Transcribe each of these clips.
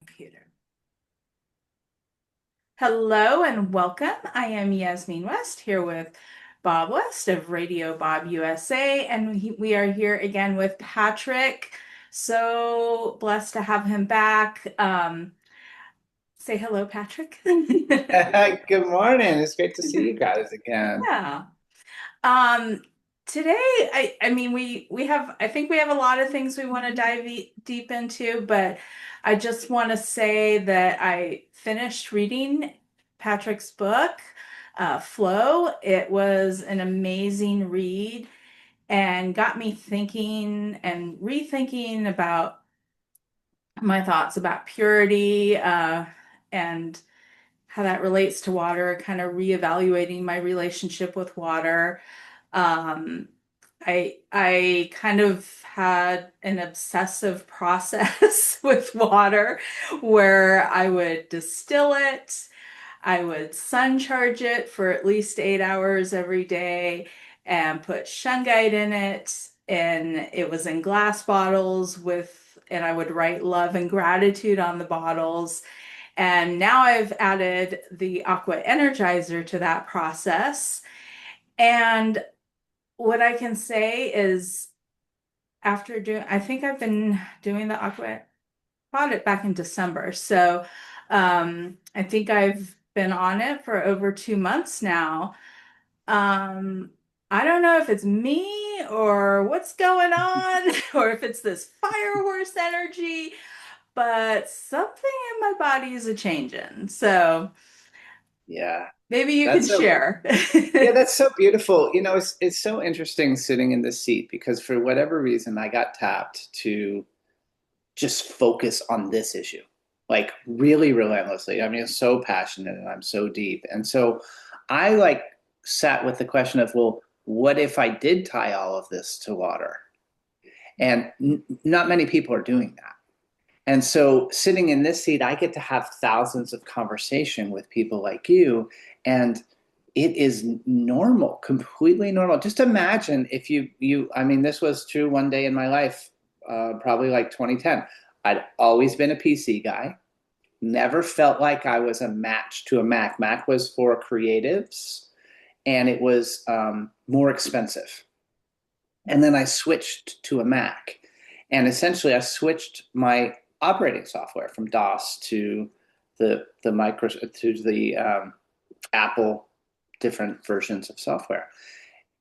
Computer. Hello and welcome. I am Yasmin West here with Bob West of Radio Bob USA, and we are here again with Patrick. So blessed to have him back. Say hello, Patrick. Good morning. It's great to see you guys again. Yeah. Um, Today, I mean we have I think we have a lot of things we want to dive deep into, but I just want to say that I finished reading Patrick's book, Flow. It was an amazing read and got me thinking and rethinking about my thoughts about purity, and how that relates to water, kind of reevaluating my relationship with water. Um, I kind of had an obsessive process with water where I would distill it, I would sun charge it for at least 8 hours every day and put shungite in it. And it was in glass bottles and I would write love and gratitude on the bottles. And now I've added the Aqua Energizer to that process. And what I can say is after doing, I think I've been doing the aqua, bought it back in December. So I think I've been on it for over 2 months now. Um, I don't know if it's me or what's going on, or if it's this fire horse energy, but something in my body is a changing. So Yeah, maybe you could that's so share. yeah, that's so beautiful. It's so interesting sitting in this seat because for whatever reason I got tapped to just focus on this issue. Like really relentlessly. I mean, I'm so passionate and I'm so deep. And so I like sat with the question of, well, what if I did tie all of this to water? And not many people are doing that. And so sitting in this seat, I get to have thousands of conversation with people like you. And it is normal, completely normal. Just imagine if I mean, this was true one day in my life, probably like 2010. I'd always been a PC guy, never felt like I was a match to a Mac. Mac was for creatives and it was more expensive. And then I switched to a Mac. And essentially, I switched my operating software from DOS to the micro to the Apple different versions of software,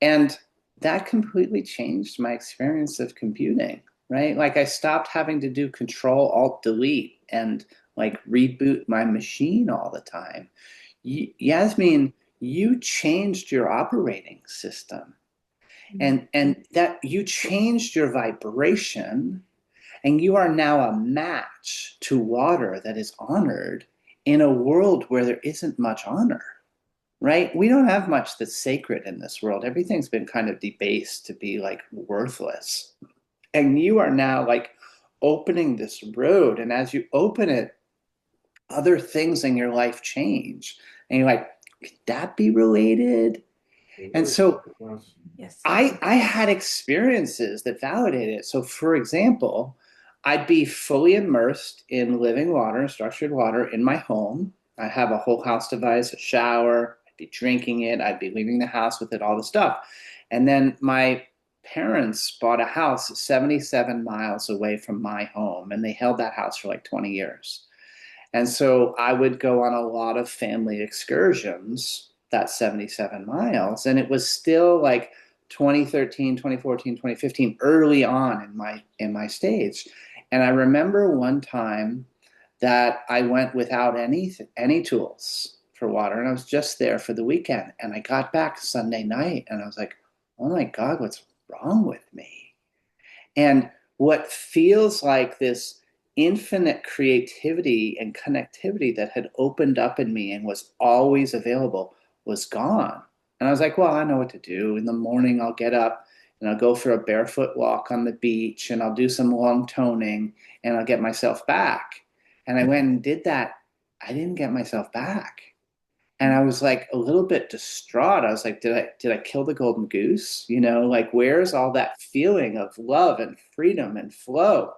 and that completely changed my experience of computing. Right, like I stopped having to do Control Alt Delete and like reboot my machine all the time. Yasmin, you changed your operating system and that you changed your vibration and you are now a match to water that is honored in a world where there isn't much honor, right? We don't have much that's sacred in this world. Everything's been kind of debased to be like worthless, and you are now like opening this road, and as you open it, other things in your life change, and you're like, could that be related? And so Yes. I had experiences that validated it. So, for example, I'd be fully immersed in living water and structured water in my home. I have a whole house device, a shower. I'd be drinking it. I'd be leaving the house with it, all the stuff. And then my parents bought a house 77 miles away from my home, and they held that house for like 20 years. And so I would go on a lot of family excursions, that 77 miles. And it was still like 2013, 2014, 2015, early on in my stage. And I remember one time that I went without any tools for water. And I was just there for the weekend. And I got back Sunday night and I was like, oh my God, what's wrong with me? And what feels like this infinite creativity and connectivity that had opened up in me and was always available was gone. And I was like, well, I know what to do. In the morning, I'll get up and I'll go for a barefoot walk on the beach and I'll do some long toning and I'll get myself back. And I went and did that. I didn't get myself back. And I was like a little bit distraught. I was like, did I kill the golden goose? Like where's all that feeling of love and freedom and flow?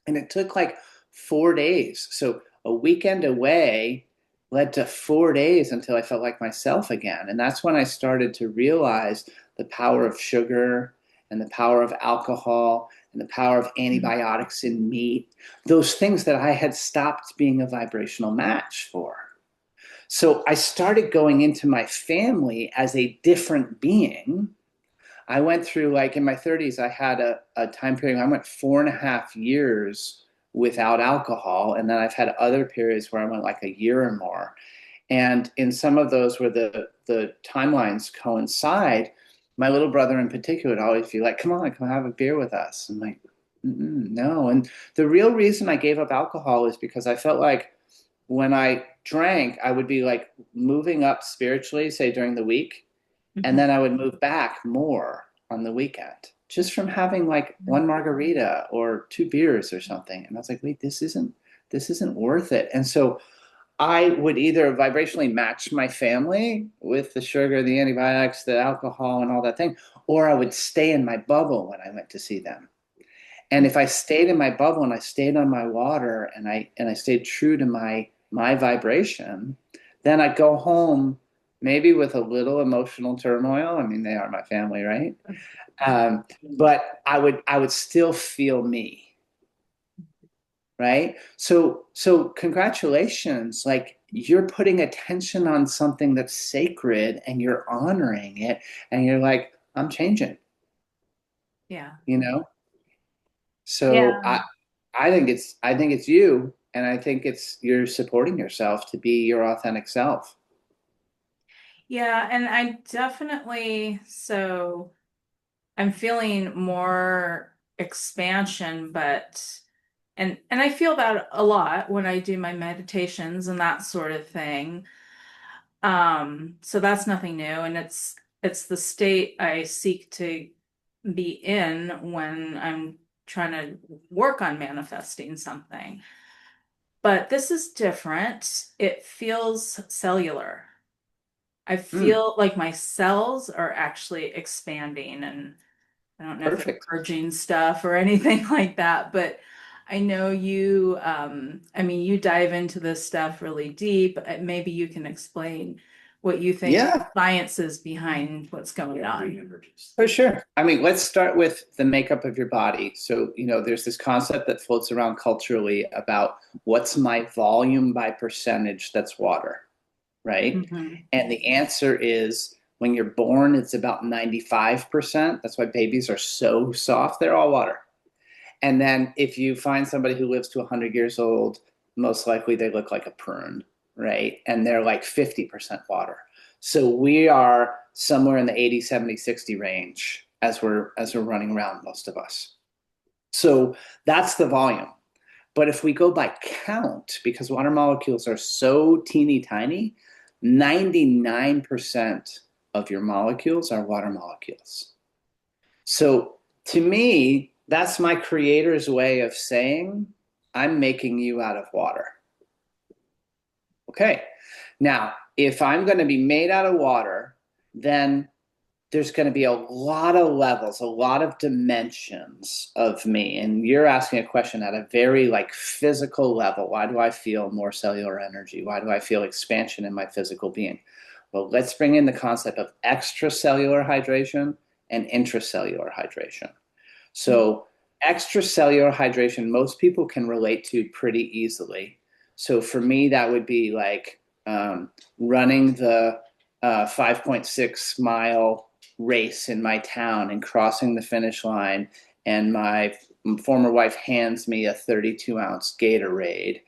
And it took like 4 days. So a weekend away led to 4 days until I felt like myself again. And that's when I started to realize the power of sugar and the power of alcohol and the power of antibiotics in meat, those things that I had stopped being a vibrational match for. So I started going into my family as a different being. I went through, like in my 30s, I had a time period, I went 4.5 years without alcohol. And then I've had other periods where I went like a year or more. And in some of those where the timelines coincide, my little brother in particular would always be like, come on, come have a beer with us. I'm like, no. And the real reason I gave up alcohol is because I felt like when I drank, I would be like moving up spiritually, say during the week, and Mhm. then I would move back more on the weekend just from having like one margarita or two beers or something. And I was like, wait, this isn't worth it. And so I would either vibrationally match my family with the sugar, the antibiotics, the alcohol, and all that thing, or I would stay in my bubble when I went to see them. And if I stayed in my bubble and I stayed on my water and I stayed true to my vibration, then I'd go home maybe with a little emotional turmoil. I mean, they are my family, right? But I would still feel me, right? So congratulations, like you're putting attention on something that's sacred and you're honoring it, and you're like, I'm changing, Yeah. you know? So Yeah. I think it's you, and I think it's you're supporting yourself to be your authentic self. Yeah. And I definitely, so I'm feeling more expansion, but and I feel that a lot when I do my meditations and that sort of thing. So that's nothing new, and it's the state I seek to be in when I'm trying to work on manifesting something. But this is different. It feels cellular. I Mm, feel like my cells are actually expanding, and I don't know if you're perfect. purging stuff or anything like that, but I know you, I mean, you dive into this stuff really deep. Maybe you can explain what you think Yeah, science is behind what's going on. for sure. I mean, let's start with the makeup of your body. So, there's this concept that floats around culturally about what's my volume by percentage that's water, right? Hmm. And the answer is when you're born, it's about 95%. That's why babies are so soft. They're all water. And then if you find somebody who lives to 100 years old, most likely they look like a prune, right? And they're like 50% water. So we are somewhere in the 80, 70, 60 range as we're running around, most of us. So that's the volume. But if we go by count, because water molecules are so teeny tiny, 99% of your molecules are water molecules. So to me, that's my creator's way of saying, I'm making you out of water. Okay. Now, if I'm going to be made out of water, then there's going to be a lot of levels, a lot of dimensions of me. And you're asking a question at a very like physical level. Why do I feel more cellular energy? Why do I feel expansion in my physical being? Well, let's bring in the concept of extracellular hydration and intracellular hydration. So, extracellular hydration, most people can relate to pretty easily. So, for me, that would be like running the 5.6 mile race in my town and crossing the finish line. And my former wife hands me a 32-ounce Gatorade,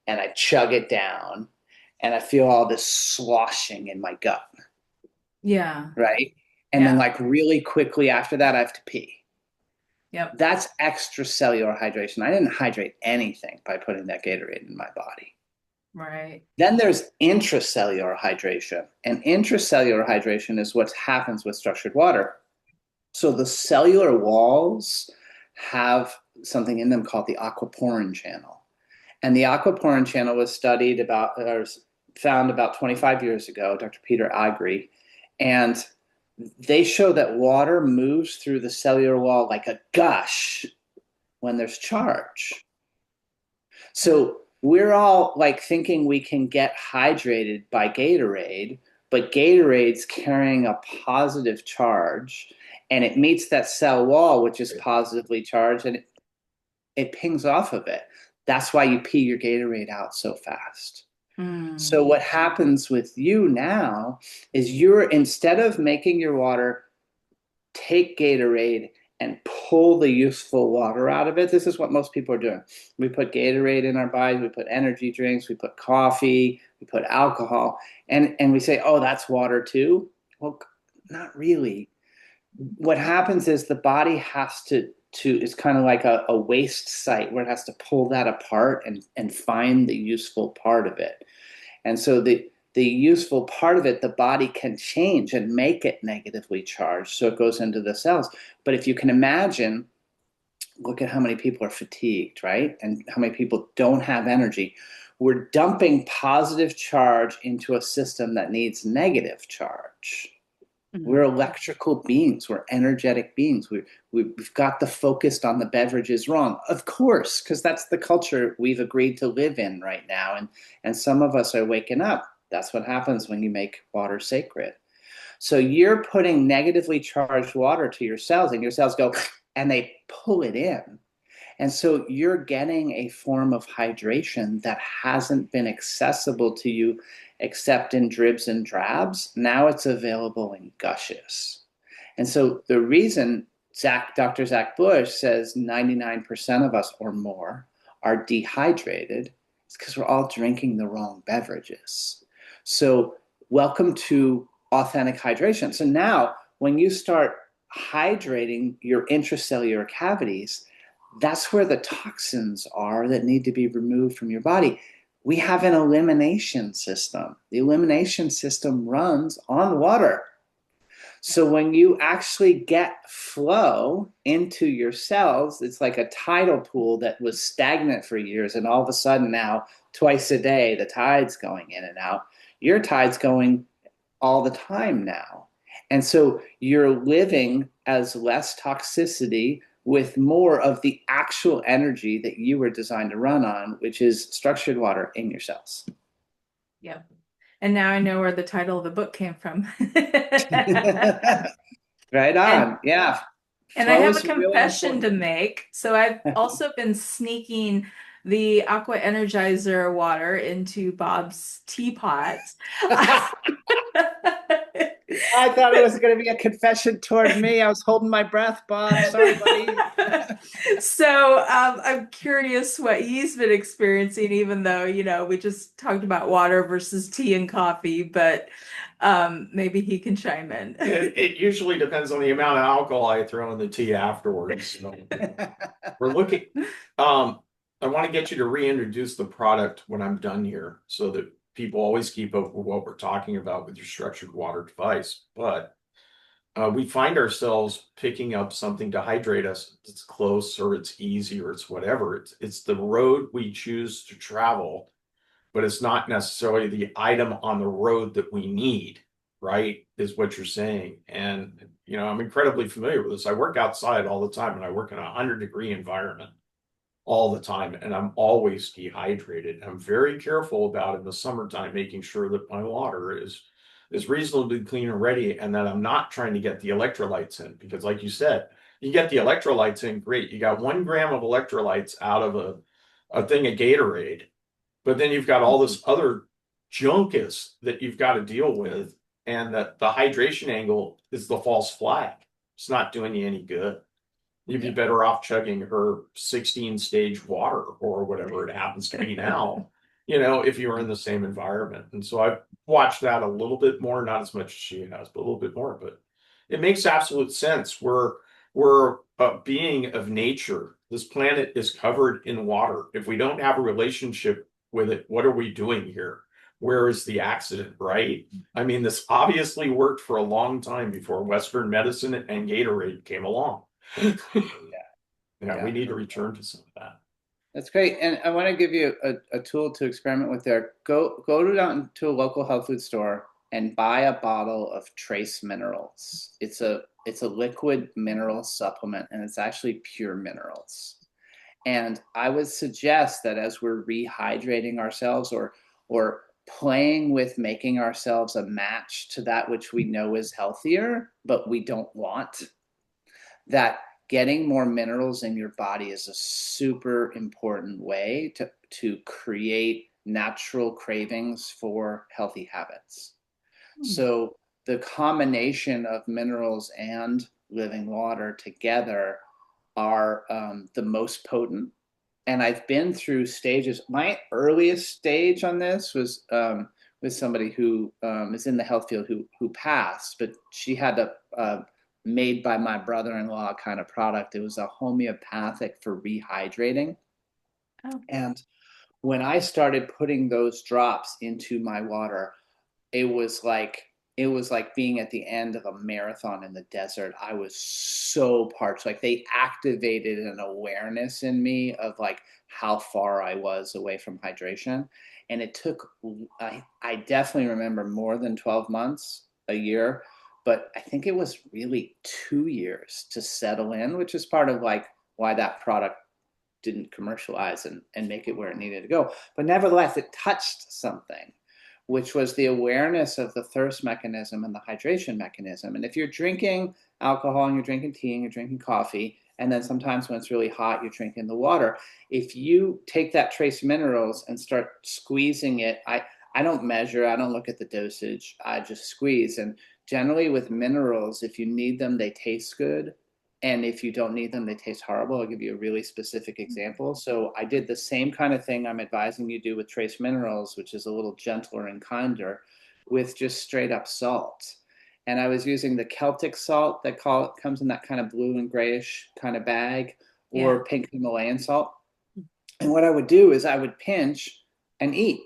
and I chug it down, and I feel all this sloshing in my gut, Yeah. right? And then, Yeah. like, really quickly after that, I have to pee. Yep. That's extracellular hydration. I didn't hydrate anything by putting that Gatorade in my body. Right. Then there's intracellular hydration. And intracellular hydration is what happens with structured water. So the cellular walls have something in them called the aquaporin channel. And the aquaporin channel was studied about, or found about 25 years ago, Dr. Peter Agri. And they show that water moves through the cellular wall like a gush when there's charge. So we're all like thinking we can get hydrated by Gatorade, but Gatorade's carrying a positive charge and it meets that cell wall, which is positively charged, and it pings off of it. That's why you pee your Gatorade out so fast. Mm. So what happens with you now is you're, instead of making your water take Gatorade and pull the useful water out of it. This is what most people are doing. We put Gatorade in our bodies, we put energy drinks, we put coffee, we put alcohol, and we say, oh, that's water too. Well, not really. What happens is the body has to it's kind of like a waste site where it has to pull that apart and find the useful part of it. And so the useful part of it, the body can change and make it negatively charged. So it goes into the cells. But if you can imagine, look at how many people are fatigued, right? And how many people don't have energy. We're dumping positive charge into a system that needs negative charge. We're Mm. electrical beings. We're energetic beings. We've got the focused on the beverages wrong. Of course, because that's the culture we've agreed to live in right now. And some of us are waking up. That's what happens when you make water sacred. So you're putting negatively charged water to your cells, and your cells go and they pull it in. And so you're getting a form of hydration that hasn't been accessible to you except in dribs and drabs. Now it's available in gushes. And so the reason Dr. Zach Bush says 99% of us or more are dehydrated is because we're all drinking the wrong beverages. So welcome to authentic hydration. So now when you start hydrating your intracellular cavities, that's where the toxins are that need to be removed from your body. We have an elimination system. The elimination system runs on water. So when you actually get flow into your cells, it's like a tidal pool that was stagnant for years. And all of a sudden now, twice a day, the tide's going in and out. Your tide's going all the time now. And so you're living as less toxicity with more of the actual energy that you were designed to run on, which is structured water in your cells. Yep. And now I know where the title of the book came from. Right And on. Yeah. And I Flow have a is really confession to important. make. So I've also been sneaking the Aqua Energizer water into Bob's teapot. I thought it was going to be a confession toward me. I was holding my breath, Bob. Sorry, buddy. So I'm curious what he's been experiencing, even though, we just talked about water versus tea and coffee, but maybe he can chime in. It usually depends on the amount of alcohol I throw in the tea afterwards. So we're looking, um, I want to get you to reintroduce the product when I'm done here so that people always keep up with what we're talking about with your structured water device. But we find ourselves picking up something to hydrate us. It's close or it's easy or it's whatever. It's the road we choose to travel, but it's not necessarily the item on the road that we need, right? Is what you're saying. And, I'm incredibly familiar with this. I work outside all the time and I work in a 100-degree environment all the time and I'm always dehydrated. I'm very careful about in the summertime making sure that my water is reasonably clean and ready and that I'm not trying to get the electrolytes in because like you said, you get the electrolytes in, great. You got 1 gram of electrolytes out of a thing of Gatorade, but then you've got all this other junkus that you've got to deal with, and that the hydration angle is the false flag. It's not doing you any good. You'd be Yeah. better off chugging her 16-stage water or whatever it happens to be now, if you were in the same environment. And so I've watched that a little bit more, not as much as she has, but a little bit more. But it makes absolute sense. We're a being of nature. This planet is covered in water. If we don't have a relationship with it, what are we doing here? Where is the accident, right? I mean, this obviously worked for a long time before Western medicine and Gatorade came along. Yeah, we Yeah. need to return to some of that. That's great. And I want to give you a tool to experiment with there. Go down to a local health food store and buy a bottle of trace minerals. It's a liquid mineral supplement and it's actually pure minerals. And I would suggest that as we're rehydrating ourselves or playing with making ourselves a match to that which we know is healthier, but we don't want, that getting more minerals in your body is a super important way to create natural cravings for healthy habits. Hmm. So the combination of minerals and living water together are the most potent. And I've been through stages. My earliest stage on this was with somebody who is in the health field who passed, but she had a made by my brother-in-law kind of product. It was a homeopathic for rehydrating. Oh, And when I started putting those drops into my water, it was like being at the end of a marathon in the desert. I was so parched. Like they activated an awareness in me of like how far I was away from hydration. And it took, I definitely remember more than 12 months, a year, but I think it was really 2 years to settle in, which is part of like why that product didn't commercialize and make it where it needed to go. But nevertheless, it touched something, which was the awareness of the thirst mechanism and the hydration mechanism. And if you're drinking alcohol and you're drinking tea and you're drinking coffee, and then sometimes when it's really hot, you're drinking the water, if you take that trace minerals and start squeezing it, I don't measure, I don't look at the dosage, I just squeeze. And generally with minerals, if you need them, they taste good. And if you don't need them, they taste horrible. I'll give you a really specific example. So I did the same kind of thing I'm advising you do with trace minerals, which is a little gentler and kinder, with just straight up salt. And I was using the Celtic salt that comes in that kind of blue and grayish kind of bag, yeah. or pink Himalayan salt. And what I would do is I would pinch and eat.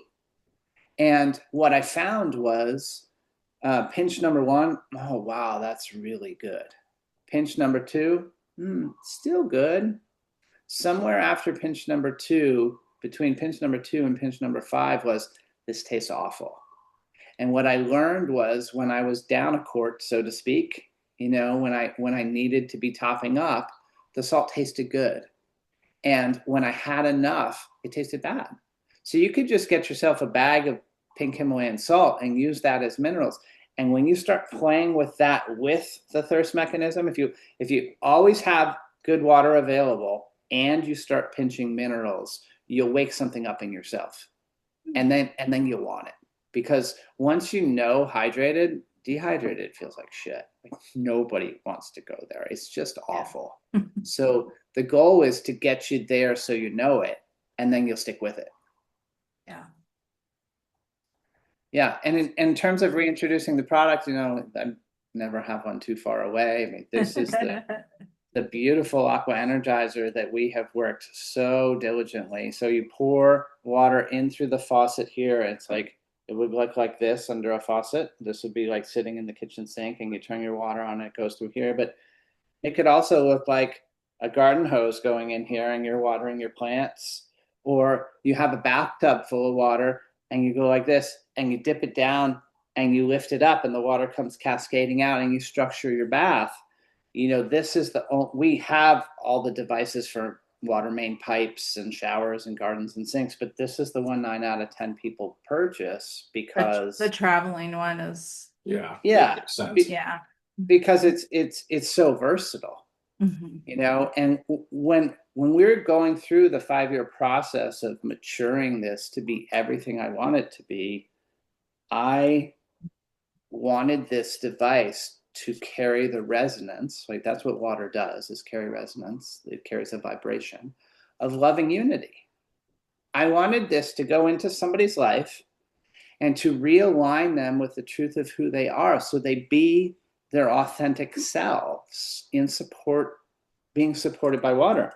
And what I found was pinch number one, oh, wow, that's really good. Pinch number two, still good. Somewhere after pinch number two, between pinch number two and pinch number five, was this tastes awful. And what I learned was when I was down a quart, so to speak, when I needed to be topping up, the salt tasted good. And when I had enough, it tasted bad. So you could just get yourself a bag of pink Himalayan salt and use that as minerals. And when you start playing with that with the thirst mechanism, if you always have good water available and you start pinching minerals, you'll wake something up in yourself. And then you'll want it. Because once you know hydrated, dehydrated feels like shit. Like nobody wants to go there. It's just Yeah. awful. So the goal is to get you there so you know it, and then you'll stick with it. Yeah. Yeah, and in terms of reintroducing the product, I never have one too far away. I mean, this is the beautiful aqua energizer that we have worked so diligently. So you pour water in through the faucet here. It's like it would look like this under a faucet. This would be like sitting in the kitchen sink, and you turn your water on, and it goes through here. But it could also look like a garden hose going in here and you're watering your plants, or you have a bathtub full of water and you go like this and you dip it down and you lift it up and the water comes cascading out and you structure your bath. This is we have all the devices for water main pipes and showers and gardens and sinks, but this is the one 9 out of 10 people purchase The because, traveling one is, Yeah, that yeah, makes sense. yeah. because it's so versatile. Mhm. And when we're going through the 5-year process of maturing this to be everything I want it to be, I wanted this device to carry the resonance. Like that's what water does, is carry resonance. It carries a vibration of loving unity. I wanted this to go into somebody's life and to realign them with the truth of who they are, so they be their authentic selves in support, being supported by water.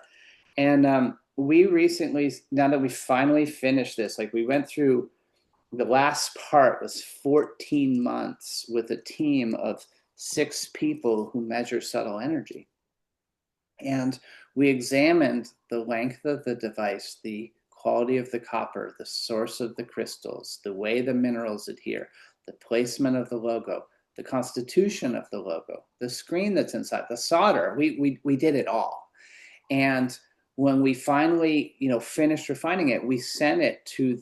And we recently, now that we finally finished this, like we went through, the last part was 14 months with a team of 6 people who measure subtle energy. And we examined the length of the device, the quality of the copper, the source of the crystals, the way the minerals adhere, the placement of the logo, the constitution of the logo, the screen that's inside, the solder. We did it all. And when we finally, finished refining it, we sent it to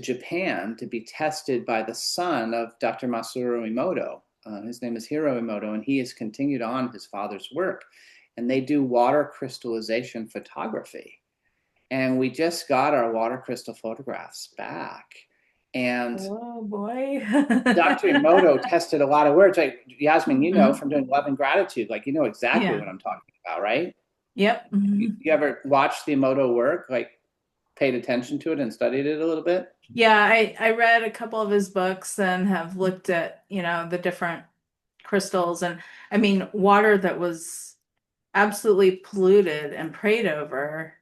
Japan to be tested by the son of Dr. Masaru Emoto. His name is Hiro Emoto, and he has continued on his father's work. And they do water crystallization photography. And we just got our water crystal photographs back. And Oh boy. Dr. Emoto tested a lot of words. Like Yasmin, Mhm. from doing love and gratitude, like exactly Yeah. what I'm talking about, right? Yep. You ever watched the Emoto work, like paid attention to it and studied it a little bit? Yeah, I read a couple of his books and have looked at, the different crystals, and I mean water that was absolutely polluted and prayed over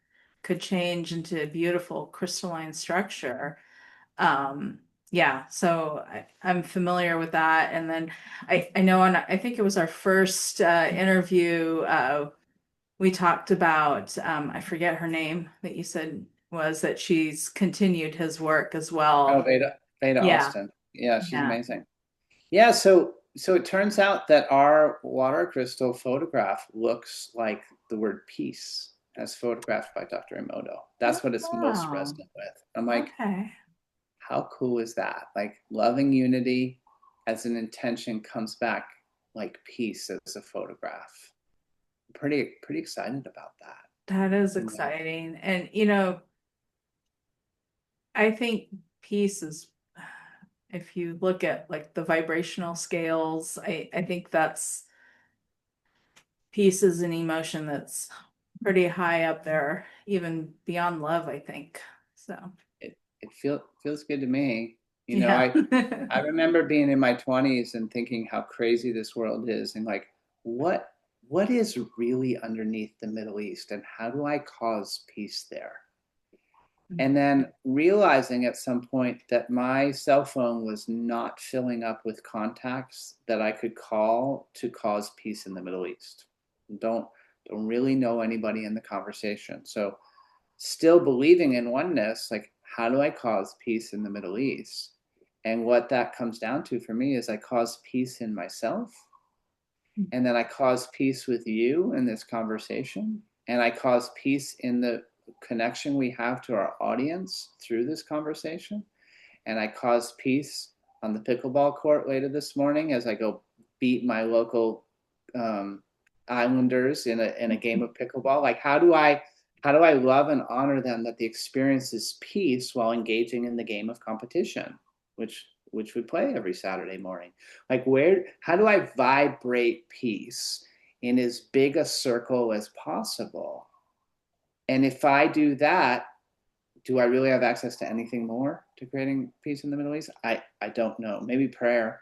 could change into a beautiful crystalline structure. Um, yeah, so I'm familiar with that. And then I know, and I think it was our first interview, we talked about, I forget her name that you said was that she's continued his work as Oh, well. Veda Yeah, Austin. Yeah, she's yeah. amazing. Yeah, so it turns out that our water crystal photograph looks like the word peace as photographed by Dr. Emoto. Oh, That's what it's most wow. resonant with. I'm like, Okay. how cool is that? Like loving unity as an intention comes back like peace as a photograph. I'm pretty excited about that. That is You know, exciting. And, I think peace is, if you look at like the vibrational scales, I think that's peace is an emotion that's pretty high up there, even beyond love, I think. So, it feels good to me. yeah. I remember being in my 20s and thinking how crazy this world is and like what what is really underneath the Middle East and how do I cause peace there? And then realizing at some point that my cell phone was not filling up with contacts that I could call to cause peace in the Middle East. Don't don't really know anybody in the conversation. So still believing in oneness, like how do I cause peace in the Middle East? And what that comes down to for me is I cause peace in myself, and then I cause peace with you in this conversation, and I cause peace in the connection we have to our audience through this conversation, and I cause peace on the pickleball court later this morning as I go beat my local um, Islanders in a game of pickleball. Like how do I love and honor them that the experience is peace while engaging in the game of competition, which we play every Saturday morning. Like how do I vibrate peace in as big a circle as possible? And if I do that, do I really have access to anything more to creating peace in the Middle East? I don't know. Maybe prayer.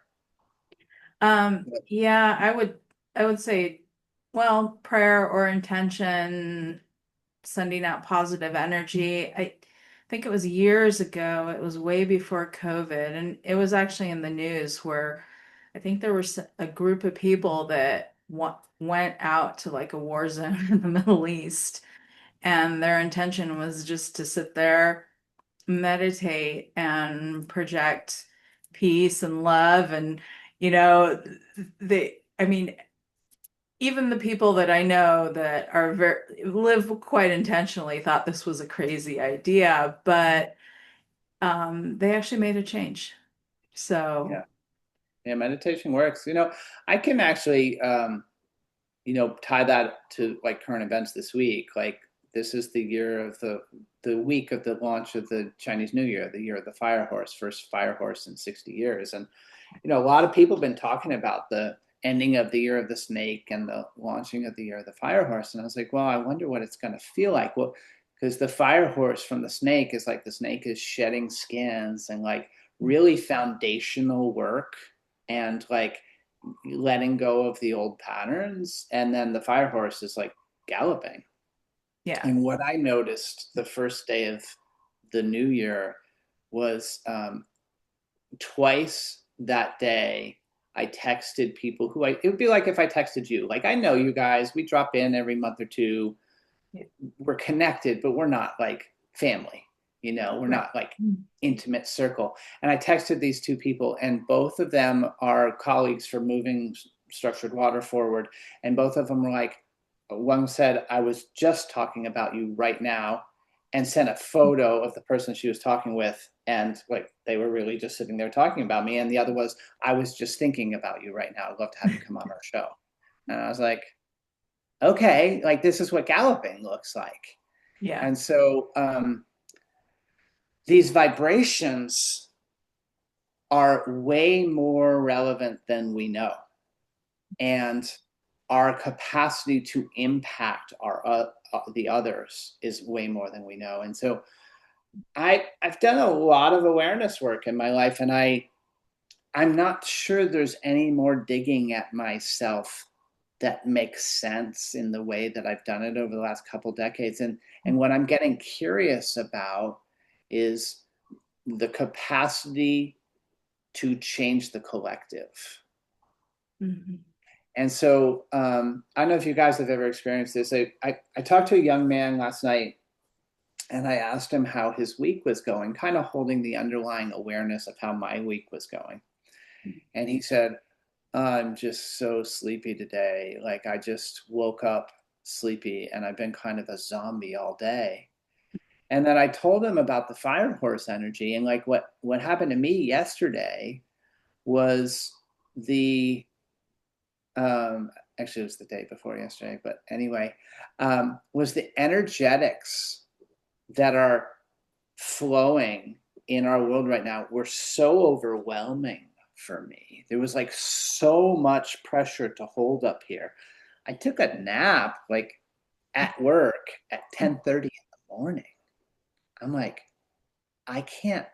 Yeah, I would say, well, prayer or intention, sending out positive energy. I think it was years ago. It was way before COVID, and it was actually in the news where I think there was a group of people that went out to like a war zone in the Middle East, and their intention was just to sit there, meditate, and project peace and love. And, you know, I mean, even the people that I know that are very live quite intentionally thought this was a crazy idea, but they actually made a change. So, Yeah. Yeah, meditation works. I can actually tie that to like current events this week. Like this is the year of the week of the launch of the Chinese New Year, the year of the fire horse, first fire horse in 60 years. And a lot of people have been talking about the ending of the year of the snake and the launching of the year of the fire horse. And I was like, well, I wonder what it's going to feel like. Well, because the fire horse from the snake is like the snake is shedding skins and like really foundational work and like letting go of the old patterns. And then the fire horse is like galloping. yeah. And what I noticed the first day of the new year was twice that day I texted people it would be like if I texted you. Like I know you guys, we drop in every month or two. Yeah. We're connected, but we're not like family. We're Right. not like intimate circle. And I texted these two people, and both of them are colleagues for moving structured water forward. And both of them were like, one said, I was just talking about you right now, and sent a photo of the person she was talking with. And like they were really just sitting there talking about me. And the other was, I was just thinking about you right now. I'd love to have you come on our show. And I was like, okay, like this is what galloping looks like. Yeah. And so these vibrations are way more relevant than we know. And our capacity to impact the others is way more than we know. And so I've done a lot of awareness work in my life, and I'm not sure there's any more digging at myself that makes sense in the way that I've done it over the last couple decades. And what I'm getting curious about is the capacity to change the collective. Mhm. And so I don't know if you guys have ever experienced this. I talked to a young man last night, and I asked him how his week was going, kind of holding the underlying awareness of how my week was going. And he said, I'm just so sleepy today. Like I just woke up sleepy and I've been kind of a zombie all day. And then I told him about the fire horse energy, and like what happened to me yesterday was the um actually it was the day before yesterday, but anyway, was the energetics that are flowing in our world right now were so overwhelming for me. There was like so much pressure to hold up here. I took a nap like at work at 10:30 in the morning. I'm like, I can't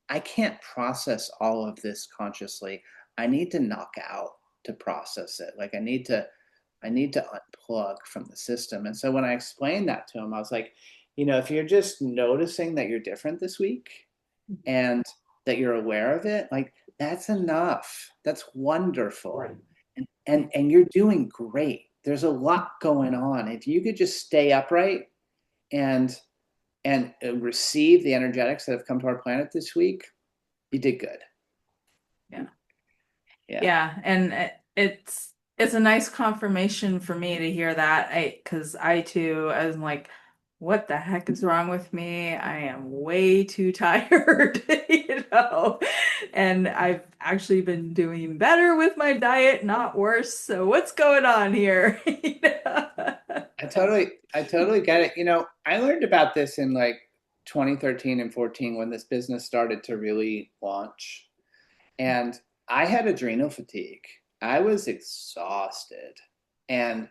I can't process all of this consciously. I need to knock out to process it. Like I need to unplug from the system. And so when I explained that to him, I was like, if you're just noticing that you're different this week and that you're aware of it, like that's enough. That's wonderful. Right. And you're doing great. There's a lot going on. If you could just stay upright and receive the energetics that have come to our planet this week, you did good. Yeah. Yeah. Yeah, and it's a nice confirmation for me to hear that. Because I too, I was like, what the heck is wrong with me? I am way too tired, And I've actually been doing better with my diet, not worse. So what's going on here? I totally get it. I learned about this in like 2013 and 14 when this business started to really launch. And I had adrenal fatigue. I was exhausted. And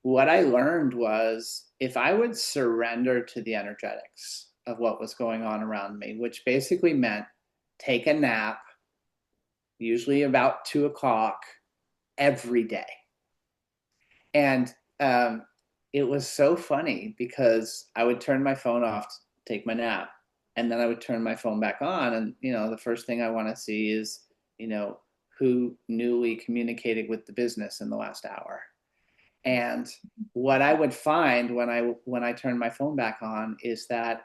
what I learned was if I would surrender to the energetics of what was going on around me, which basically meant take a nap, usually about 2 o'clock every day. And it was so funny because I would turn my phone off to take my nap, and then I would turn my phone back on. And, the first thing I want to see is, who newly communicated with the business in the last hour. And what I would find when I turned my phone back on is that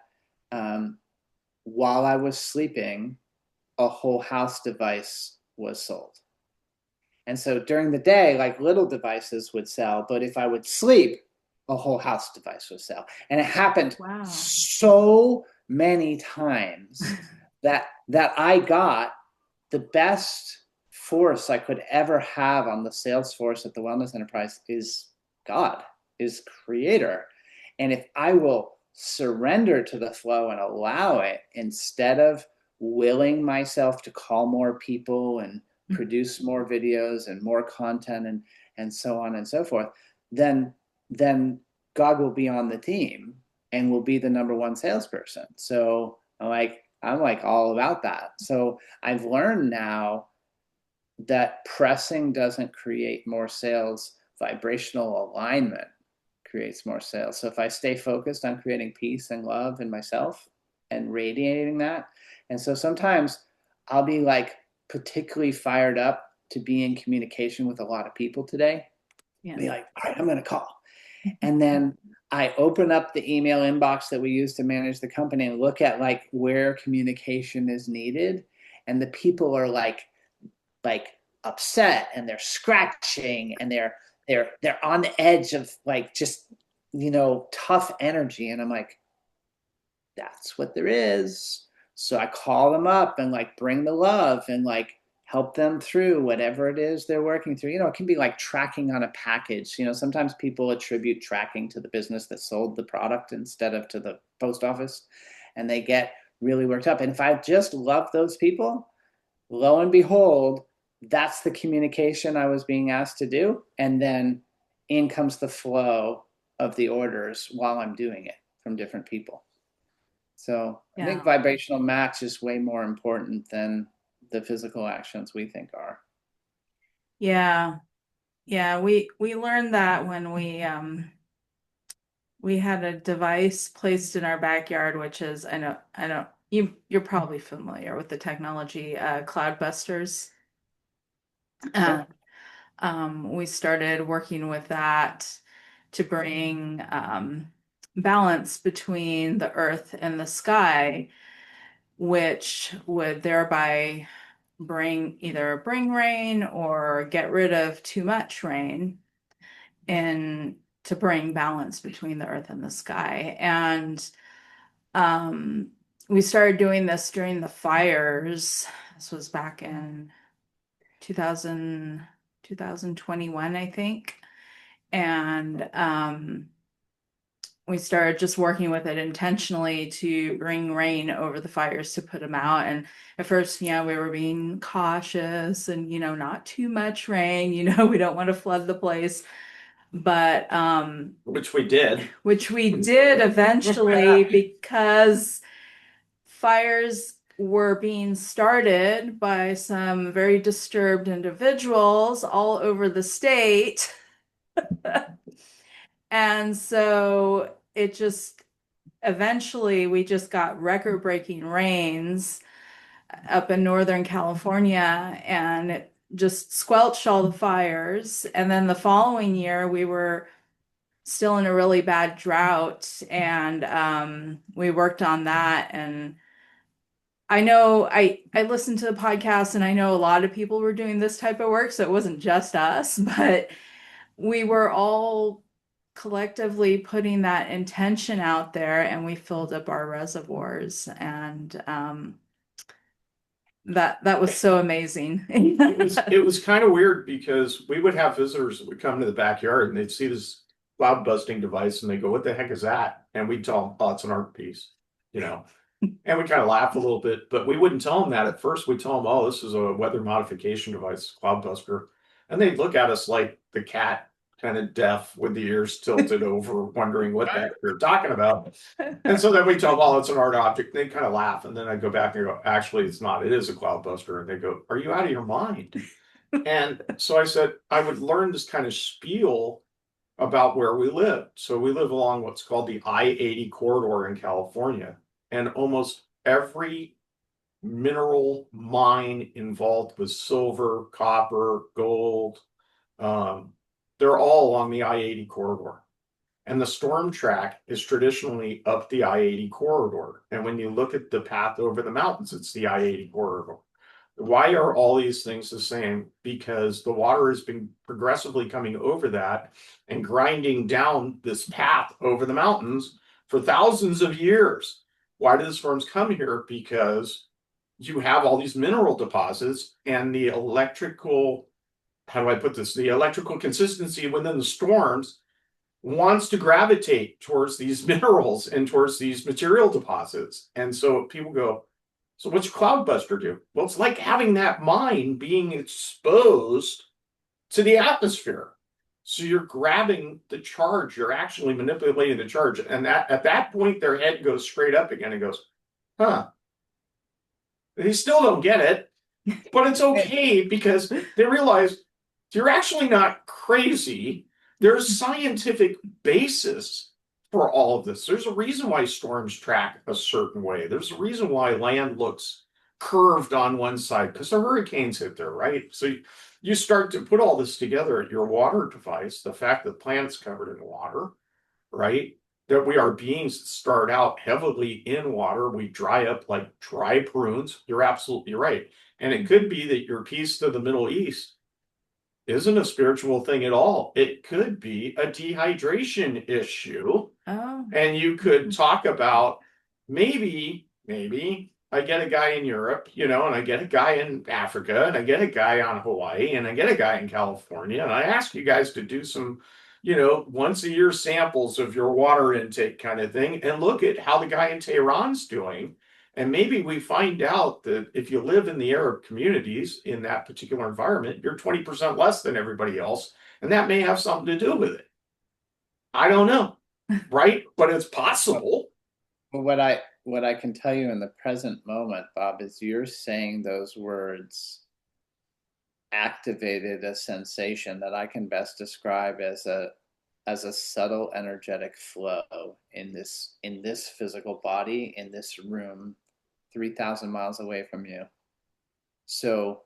while I was sleeping, a whole house device was sold. And so during the day, like little devices would sell, but if I would sleep, a whole house device would sell. And it happened Wow. so many times that I got the best force I could ever have on the sales force at the wellness enterprise is God, is creator. And if I will surrender to the flow and allow it instead of willing myself to call more people and produce more videos and more content and so on and so forth, then God will be on the team and will be the number one salesperson. So I'm like all about that. So I've learned now that pressing doesn't create more sales. Vibrational alignment creates more sales. So if I stay focused on creating peace and love in myself and radiating that, and so sometimes I'll be like particularly fired up to be in communication with a lot of people today. Yeah. Be like, all right, I'm going to call. And then I open up the email inbox that we use to manage the company and look at like where communication is needed. And the people are like upset and they're scratching and they're on the edge of like just, tough energy. And I'm like, that's what there is. So I call them up and like bring the love and like help them through whatever it is they're working through. It can be like tracking on a package. Sometimes people attribute tracking to the business that sold the product instead of to the post office, and they get really worked up. And if I just love those people, lo and behold, that's the communication I was being asked to do. And then in comes the flow of the orders while I'm doing it from different people. So I think Yeah. vibrational match is way more important than the physical actions we think are. Yeah. Yeah, we learned that when we had a device placed in our backyard, which is I know you're probably familiar with the technology, Cloudbusters. Uh, Sure. we started working with that to bring balance between the earth and the sky, which would thereby bring rain or get rid of too much rain, and to bring balance between the earth and the sky. And um, we started doing this during the fires. This was back in 2000, 2021, I think. And we started just working with it intentionally to bring rain over the fires to put them out. And at first, we were being cautious and, not too much rain, we don't want to flood the place. But Which we did. Eventually because fires were being started by some very disturbed individuals all over the state. And so it just eventually we just got record-breaking rains up in Northern California, and it just squelched all the fires. And then the following year we were still in a really bad drought, and we worked on that. And I know I listened to the podcast, and I know a lot of people were doing this type of work, so it wasn't just us, but we were all collectively putting that intention out there, and we filled up our reservoirs. And that was so amazing. It was kind of weird because we would have visitors that would come to the backyard and they'd see this cloud busting device and they go, "What the heck is that?" And we'd tell them, "Oh, it's an art piece," you know. And we kind of laugh a little bit, but we wouldn't tell them that at first. We'd tell them, "Oh, this is a weather modification device, Cloudbuster," and they'd look at us like the cat, kind of deaf with the ears tilted over, wondering what the heck we were talking about. And so then we tell them, "Oh, it's an art object." They kind of laugh, and then I go back and go, "Actually, it's not. It is a Cloudbuster." And they go, "Are you out of your mind?" And so I said I would learn this kind of spiel about where we live. So we live along what's called the I-80 corridor in California, and almost every mineral mine involved with silver, copper, gold, um, they're all along the I-80 corridor. And the storm track is traditionally up the I-80 corridor. And when you look at the path over the mountains, it's the I-80 corridor. Why are all these things the same? Because the water has been progressively coming over that and grinding down this path over the mountains for thousands of years. Why do the storms come here? Because you have all these mineral deposits, and the electrical, how do I put this? The electrical consistency within the storms wants to gravitate towards these minerals and towards these material deposits. And so people go, "So what's Cloudbuster do?" Well, it's like having that mine being exposed to the atmosphere. So you're grabbing the charge, you're actually manipulating the charge. And at that point, their head goes straight up again and goes, "Huh." They still don't get it, but it's okay because they realize you're actually not crazy. There's scientific basis for all of this. There's a reason why storms track a certain way. There's a reason why land looks curved on one side because the hurricanes hit there, right? So you start to put all this together at your water device, the fact that plants covered in water, right? That we are beings that start out heavily in water. We dry up like dry prunes. You're absolutely right. And it could be that your piece to the Middle East isn't a spiritual thing at all. It could be a dehydration issue. Oh. And you could talk about maybe I get a guy in Europe, and I get a guy in Africa, and I get a guy on Hawaii, and I get a guy in California, and I ask you guys to do some, once a year samples of your water intake kind of thing, and look at how the guy in Tehran's doing. And maybe we find out that if you live in the Arab communities in that particular environment, you're 20% less than everybody else, and that may have something to do with it. I don't know, right? But it's possible. Well, what I can tell you in the present moment, Bob, is you're saying those words activated a sensation that I can best describe as a subtle energetic flow in this physical body in this room 3,000 miles away from you. So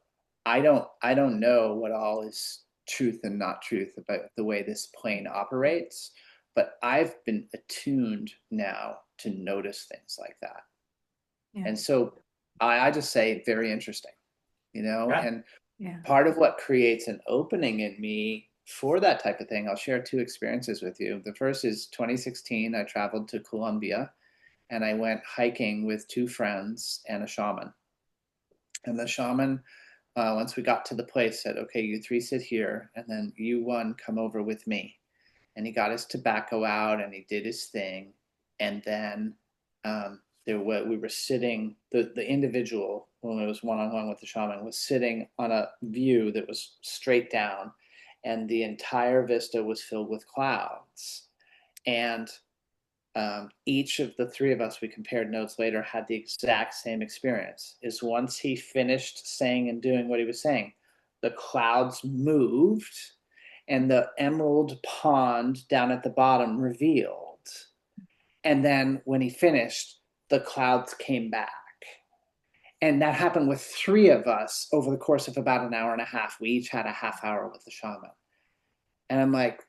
I don't know what all is truth and not truth about the way this plane operates, but I've been attuned now to notice things like that. Yeah. And so I just say very interesting, Yeah. and Yeah. part of what creates an opening in me for that type of thing, I'll share two experiences with you. The first is 2016. I traveled to Colombia and I went hiking with two friends and a shaman. And the shaman, once we got to the place, said, "Okay, you three sit here, and then you one come over with me." And he got his tobacco out and he did his thing. And then we were sitting, the individual, when it was one on one with the shaman, was sitting on a view that was straight down, and the entire vista was filled with clouds. And each of the three of us, we compared notes later, had the exact same experience. Is once he finished saying and doing what he was saying, the clouds moved and the emerald pond down at the bottom revealed. And then when he finished, the clouds came back. And that happened with three of us over the course of about an hour and a half. We each had a half hour with the shaman. And I'm like,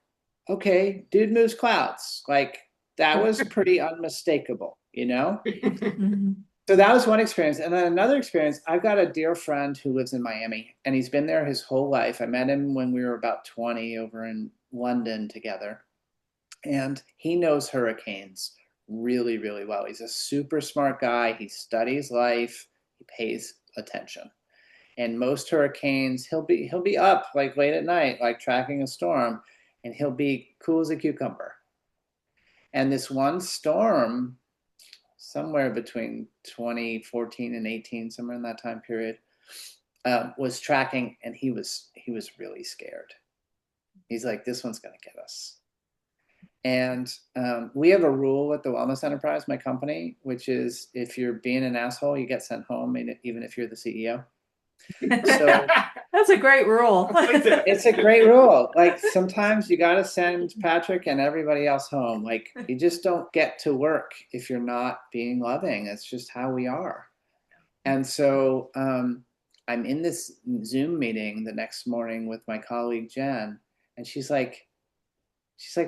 okay, dude moves clouds. Like, that was pretty unmistakable, Mm-hmm. So that was one experience. And then another experience, I've got a dear friend who lives in Miami, and he's been there his whole life. I met him when we were about 20 over in London together. And he knows hurricanes really, really well. He's a super smart guy. He studies life, he pays attention. And most hurricanes, he'll be up like late at night, like tracking a storm, and he'll be cool as a cucumber. And this one storm, somewhere between 2014 and 18, somewhere in that time period, was tracking, and he was really scared. He's like, this one's going to get us. And we have a rule at the Wellness Enterprise, my company, which is if you're being an asshole, you get sent home, even if you're the CEO. So That's a great rule. it's a great rule. Like, sometimes you got to send Patrick and everybody else home. Like, you just don't get to work if you're not being loving. It's just how we are. And so I'm in this Zoom meeting the next morning with my colleague Jen, and she's like,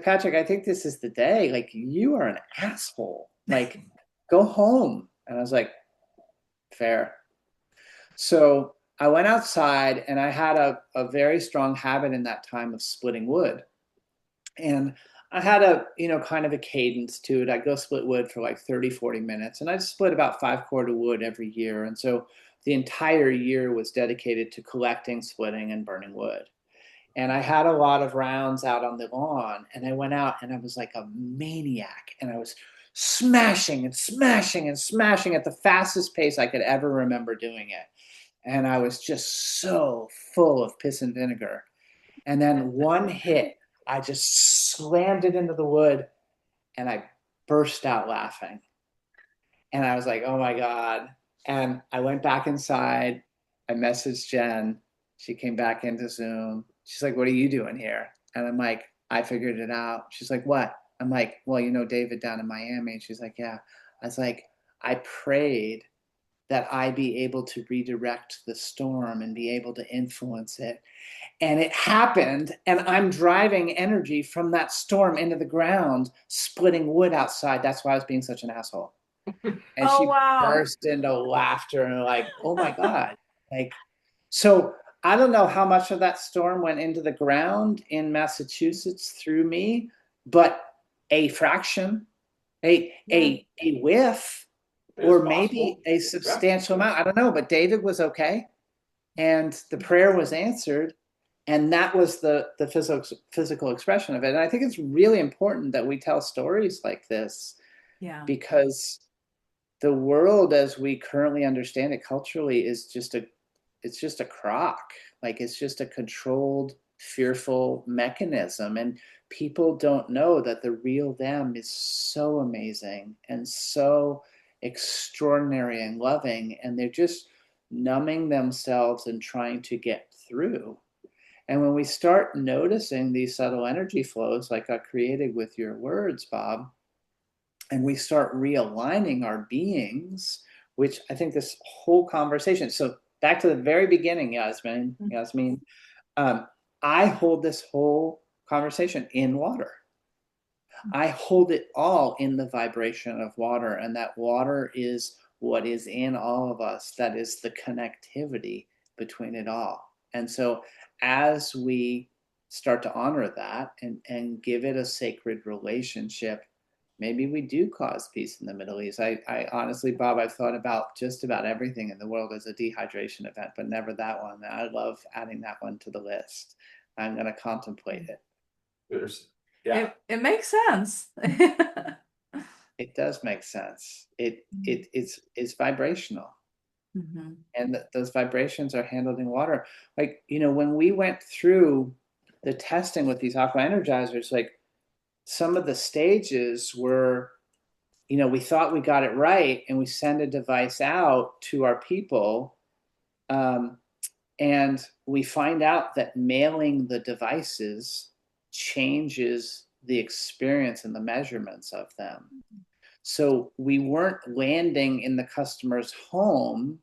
Patrick, I think this is the day. Like, you are an asshole. Like, go home. And I was like, fair. So I went outside, and I had a very strong habit in that time of splitting wood. And I had kind of a cadence to it. I'd go split wood for like 30, 40 minutes, and I'd split about 5 cord of wood every year. And so the entire year was dedicated to collecting, splitting, and burning wood. And I had a lot of rounds out on the lawn, and I went out and I was like a maniac, and I was smashing and smashing and smashing at the fastest pace I could ever remember doing it. And I was just so full of piss and vinegar. And then one hit, I just slammed it into the wood, and I burst out laughing. And I was like, oh my God. And I went back inside. I messaged Jen. She came back into Zoom. She's like, what are you doing here? And I'm like, I figured it out. She's like, what? I'm like, well, David down in Miami. And she's like, yeah. I was like, I prayed that I be able to redirect the storm and be able to influence it. And it happened. And I'm driving energy from that storm into the ground, splitting wood outside. That's why I was being such an asshole. And Oh, she wow. burst into laughter and like, oh my God. Like, so I don't know how much of that storm went into the ground in Massachusetts through me, but a fraction, Yeah. a whiff, It's or maybe possible. a Yeah. substantial amount. I don't know, but David was okay, and the prayer was answered, and that was the physical expression of it. And I think it's really important that we tell stories like this Yeah. because the world as we currently understand it culturally is just a it's just a crock. Like it's just a controlled, fearful mechanism. And people don't know that the real them is so amazing and so extraordinary and loving. And they're just numbing themselves and trying to get through. And when we start noticing these subtle energy flows, like I created with your words, Bob, and we start realigning our beings, which I think this whole conversation. So back to the very beginning, Yasmin, um, I hold this whole conversation in water. I hold it all in the vibration of water, and that water is what is in all of us. That is the connectivity between it all. And so, as we start to honor that and give it a sacred relationship, maybe we do cause peace in the Middle East. I honestly, Bob, I've thought about just about everything in the world as a dehydration event, but never that one. I love adding that one to the list. I'm going to contemplate it. There's, yeah. It makes sense. It does make sense. It's vibrational, Mhm. and those vibrations are handled in water. Like when we went through the testing with these aqua energizers, like some of the stages were, we thought we got it right, and we send a device out to our people, um, and we find out that mailing the devices changes the experience and the measurements of them. So we weren't landing in the customer's home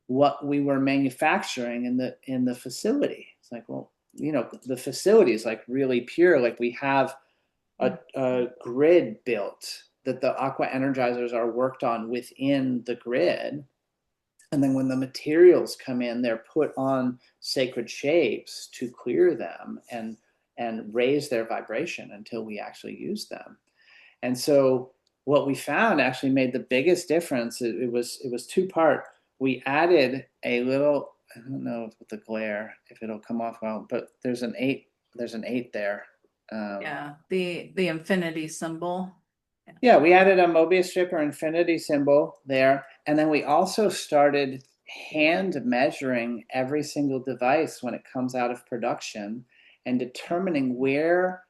what we were manufacturing in the facility. It's like, well, the facility is like really pure. Like we have a grid built that the aqua energizers are worked on within the grid. And then when the materials come in, they're put on sacred shapes to clear them and raise their vibration until we actually use them. And so what we found actually made the biggest difference. It was two-part. We added a little, I don't know with the glare if it'll come off well, but there's an eight there. Um, Yeah, the infinity symbol. Yeah. yeah, we added a Mobius strip or infinity symbol there. And then we also started hand measuring every single device when it comes out of production and determining where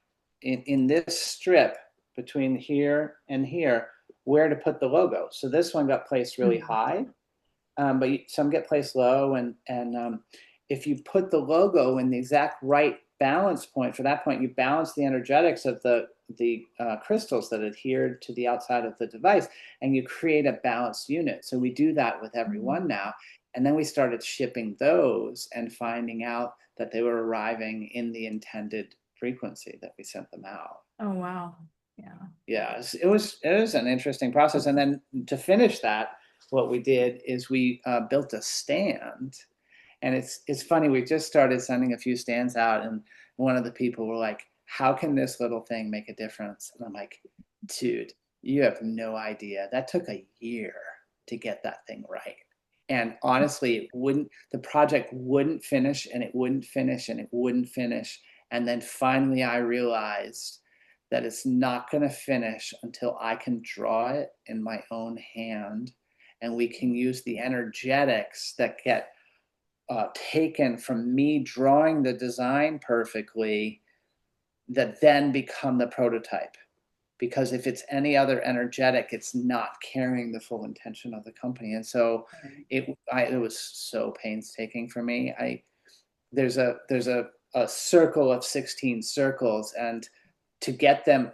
in this strip between here and here, where to put the logo. So this one got placed really Mhm. high, but some get placed low. And if you put the logo in the exact right balance point, for that point, you balance the energetics of the crystals that adhere to the outside of the device, and you create a balanced unit. So we do that with every one now. And then we started shipping those and finding out that they were arriving in the intended frequency that we sent them out. Oh, wow. Yeah. Yeah, it was an interesting process. And then to finish that, what we did is we built a stand. And it's funny, we just started sending a few stands out, and one of the people were like, "How can this little thing make a difference?" And I'm like, "Dude, you have no idea. That took a year to get that thing right." And honestly, the project wouldn't finish, and it wouldn't finish, and it wouldn't finish. And then finally I realized that it's not going to finish until I can draw it in my own hand, and we can use the energetics that get taken from me drawing the design perfectly that then become the prototype. Because if it's any other energetic, it's not carrying the full intention of the company. And so it was so painstaking for me. There's a circle of 16 circles, and to get them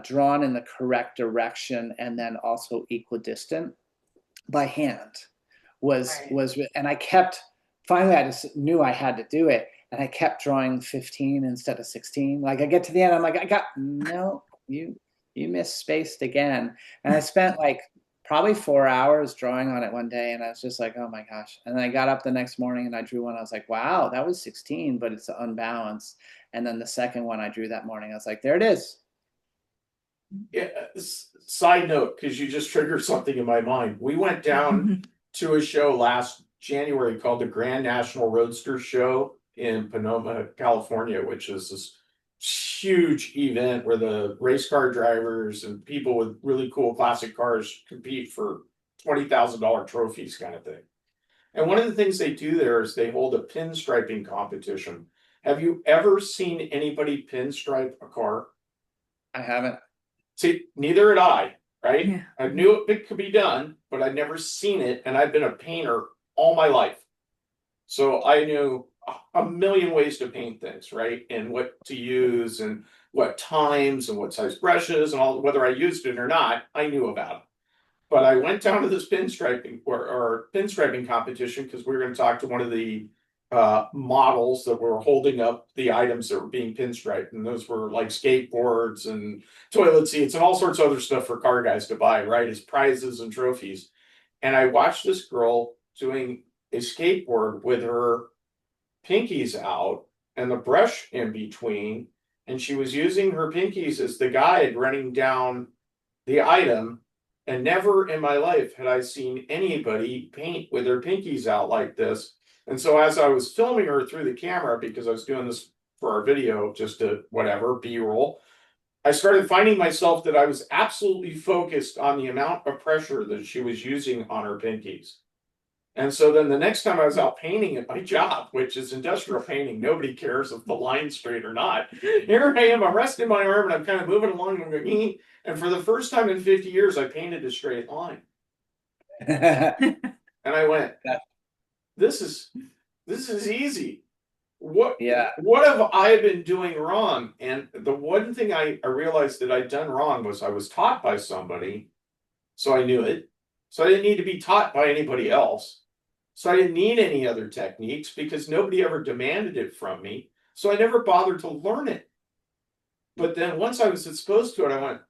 drawn in the correct direction and then also equidistant by hand Right. was and I kept finally I just knew I had to do it, and I kept drawing 15 instead of 16. Like I get to the end, I'm like, I got no, you misspaced again. And I spent like probably 4 hours drawing on it one day, and I was just like, oh my gosh. And then I got up the next morning and I drew one. I was like, wow, that was 16, but it's unbalanced. And then the second one I drew that morning, I was like, there it is. Yeah, side note, because you just triggered something in my mind. We went down to a show last January called the Grand National Roadster Show in Sonoma, California, which is this huge event where the race car drivers and people with really cool classic cars compete for $20,000 trophies, kind of thing. And one of the things they do there is they hold a pinstriping competition. Have you ever seen anybody pinstripe a car? I haven't. See, neither had I, right? Yeah. I knew it could be done, but I'd never seen it, and I've been a painter all my life. So I knew a million ways to paint things, right? And what to use and what times and what size brushes and all, whether I used it or not, I knew about it. But I went down to this pinstriping or pinstriping competition because we were going to talk to one of the models that were holding up the items that were being pinstriped, and those were like skateboards and toilet seats and all sorts of other stuff for car guys to buy, right, as prizes and trophies. And I watched this girl doing a skateboard with her pinkies out and the brush in between, and she was using her pinkies as the guide running down the item. And never in my life had I seen anybody paint with their pinkies out like this. And so as I was filming her through the camera, because I was doing this for our video, just to whatever, B-roll, I started finding myself that I was absolutely focused on the amount of pressure that she was using on her pinkies. And so then the next time I was out painting at my job, which is industrial painting, nobody cares if the line's straight or not. Here I am, I'm resting my arm and I'm kind of moving along and I'm going, and for the first time in 50 years, I painted a straight line. And I went, this is easy. What have I been doing wrong? And the one thing I realized that I'd done wrong was I was taught by somebody, so I knew it. So I didn't need to be taught by anybody else. So I didn't need any other techniques because nobody ever demanded it from me. So I never bothered to learn it. But then once I was exposed to it, I went,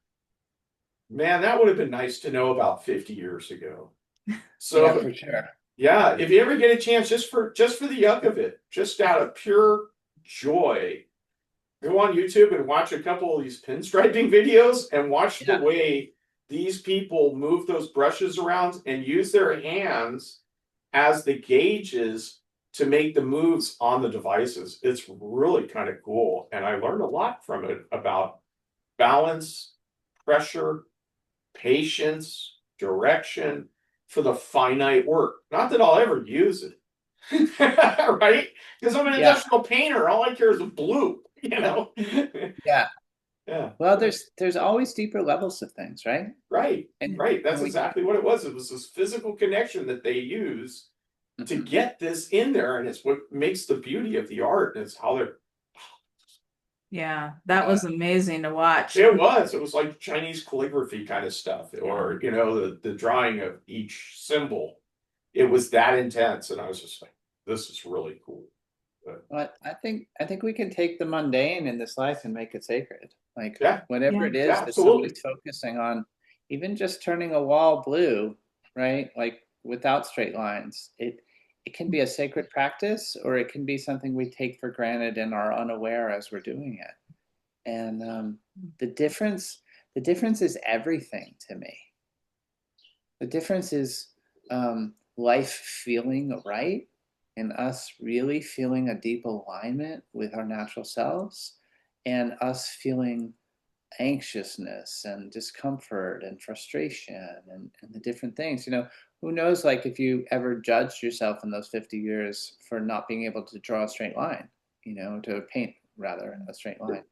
man, that would have been nice to know about 50 years ago. So yeah, for sure. Yeah, if you ever get a chance, just for the yuck of it, just out of pure joy, go on YouTube and watch a couple of these pinstriping videos and watch the way these people move those brushes around and use their hands as the gauges to make the moves on the devices. It's really kind of cool. And I learned a lot from it about balance, pressure, patience, direction for the finite work. Not that I'll ever use it. Right? Because I'm an industrial painter. All I care is blue, you know? Yeah. Yeah. Well, there's always deeper levels of things, right? Right. And right. That's exactly what it was. It was this physical connection that they use to get this in there, and it's what makes the beauty of the art, and it's how they're Yeah, that was amazing to watch. It was like Chinese calligraphy kind of stuff, or you know, the drawing of each symbol. It was that intense, and I was just like, this is really cool. But I think we can take the mundane in this life and make it sacred. Like whatever it is that somebody's focusing on, even just turning a wall blue, right? Like without straight lines. It can be a sacred practice, or it can be something we take for granted and are unaware as we're doing it. And the difference is everything to me. The difference is life feeling right, and us really feeling a deep alignment with our natural selves, and us feeling anxiousness and discomfort and frustration and the different things. You know, who knows, like if you ever judged yourself in those 50 years for not being able to draw a straight line, you know, to paint rather a straight line.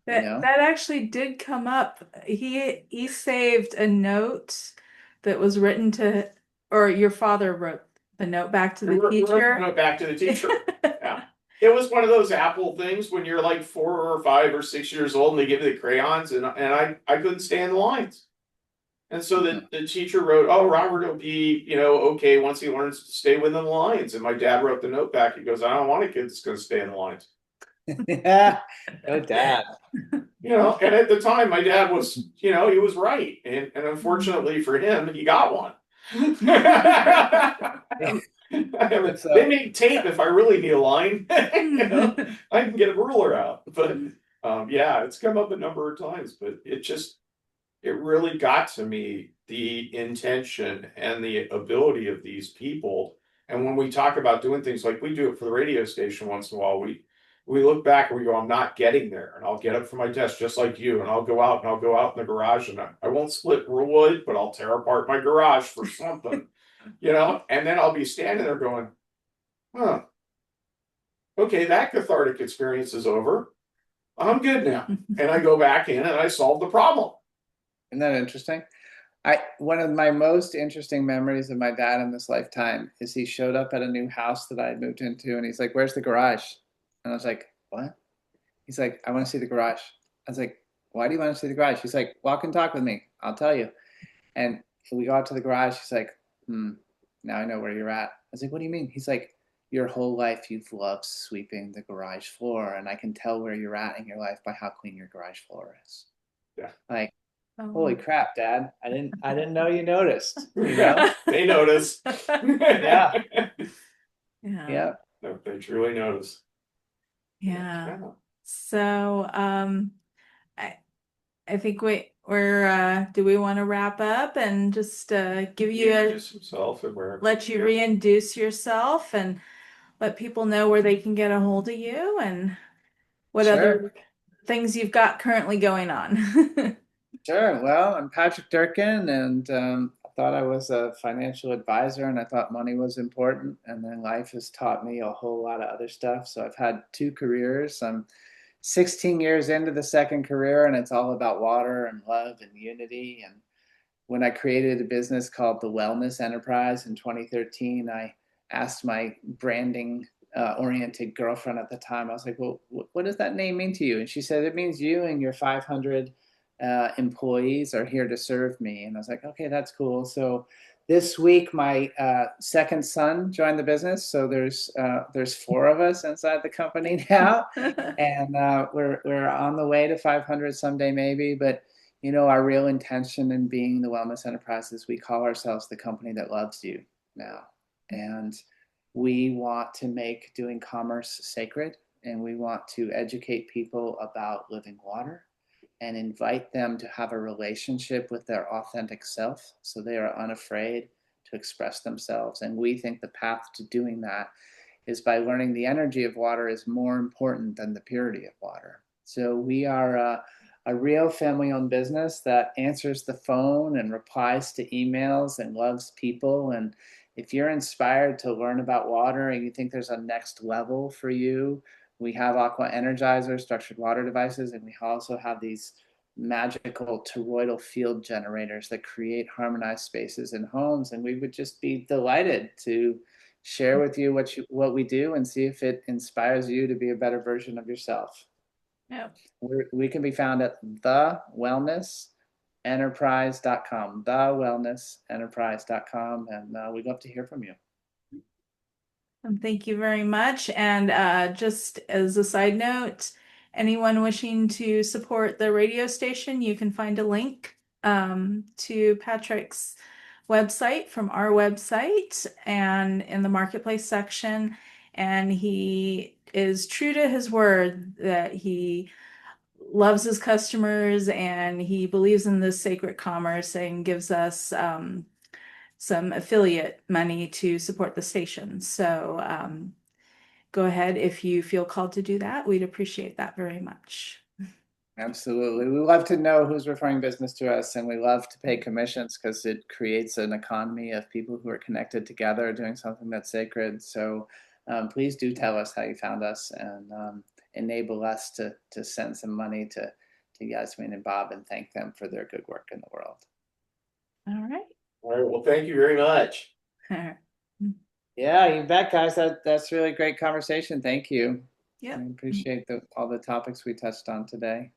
That actually did come up. He saved a note that was written to, or your father wrote the note back to the teacher. Note back to the teacher. Yeah. It was one of those Apple things when you're like 4 or 5 or 6 years old and they give you the crayons, and I couldn't stand the lines. And so the teacher wrote, oh, Robert will be, you know, okay once he learns to stay within the lines. And my dad wrote the note back. He goes, I don't want a kid that's going to stay in the lines. Yeah. Oh, dad. And at the time, my dad was, he was right. And unfortunately for him, he got one. They So make tape if I really need a line. I can get a ruler out. But yeah, it's come up a number of times, but it really got to me the intention and the ability of these people. And when we talk about doing things like we do it for the radio station once in a while, we look back and we go, I'm not getting there. And I'll get up from my desk just like you, and I'll go out in the garage and I won't split wood, but I'll tear apart my garage for something, and then I'll be standing there going, huh, okay, that cathartic experience is over. I'm good now. And I go back in and I solve the problem. isn't that interesting? I one of my most interesting memories of my dad in this lifetime is he showed up at a new house that I had moved into, and he's like, "Where's the garage?" And I was like, "What?" He's like, "I want to see the garage." I was like, "Why do you want to see the garage?" He's like, "Walk and talk with me. I'll tell you." And we go out to the garage. He's like, "Hmm, now I know where you're at." I was like, "What do you mean?" He's like, "Your whole life you've loved sweeping the garage floor, and I can tell where you're at in your life by how clean your garage floor is." Yeah. Like, holy Oh. crap, Dad! I didn't know you noticed. You know? They notice. Yeah, Yeah. yeah. No, they truly notice. Yeah. Yeah. So, I I think we're do we want to wrap up and just give you Introduce himself and where. let you Yeah. reintroduce yourself and let people know where they can get a hold of you and what Sure, other things you've got currently going on. sure. Well, I'm Patrick Durkin, and I thought I was a financial advisor, and I thought money was important. And then life has taught me a whole lot of other stuff. So I've had two careers. I'm 16 years into the second career, and it's all about water and love and unity. And when I created a business called the Wellness Enterprise in 2013, I asked my branding oriented girlfriend at the time, I was like, well, what does that name mean to you? And she said, it means you and your 500 employees are here to serve me. And I was like, okay, that's cool. So this week, my second son joined the business. So there's four of us inside the company now, and we're on the way to 500 someday maybe. But our real intention in being the Wellness Enterprise is we call ourselves the company that loves you now. And we want to make doing commerce sacred, and we want to educate people about living water and invite them to have a relationship with their authentic self so they are unafraid to express themselves. And we think the path to doing that is by learning the energy of water is more important than the purity of water. So we are a real family owned business that answers the phone and replies to emails and loves people. And if you're inspired to learn about water and you think there's a next level for you, we have aqua energizers, structured water devices, and we also have these magical toroidal field generators that create harmonized spaces in homes. And we would just be delighted to share with you what we do and see if it inspires you to be a better version of yourself. Yeah. We can be found at thewellnessenterprise.com, thewellnessenterprise.com, and we'd love to hear from you. Thank you very much. And just as a side note, anyone wishing to support the radio station, you can find a link to Patrick's website from our website and in the marketplace section. And he is true to his word that he loves his customers and he believes in this sacred commerce and gives us some affiliate money to support the station. So go ahead if you feel called to do that. We'd appreciate that very much. Absolutely. We love to know who's referring business to us, and we love to pay commissions because it creates an economy of people who are connected together doing something that's sacred. So please do tell us how you found us and enable us to send some money to Yasmin and Bob and thank them for their good work in the world. All right. All right. Well, thank you very much. Yeah, you bet, guys. That's really great conversation. Thank you. I Yep. appreciate all the topics we touched on today.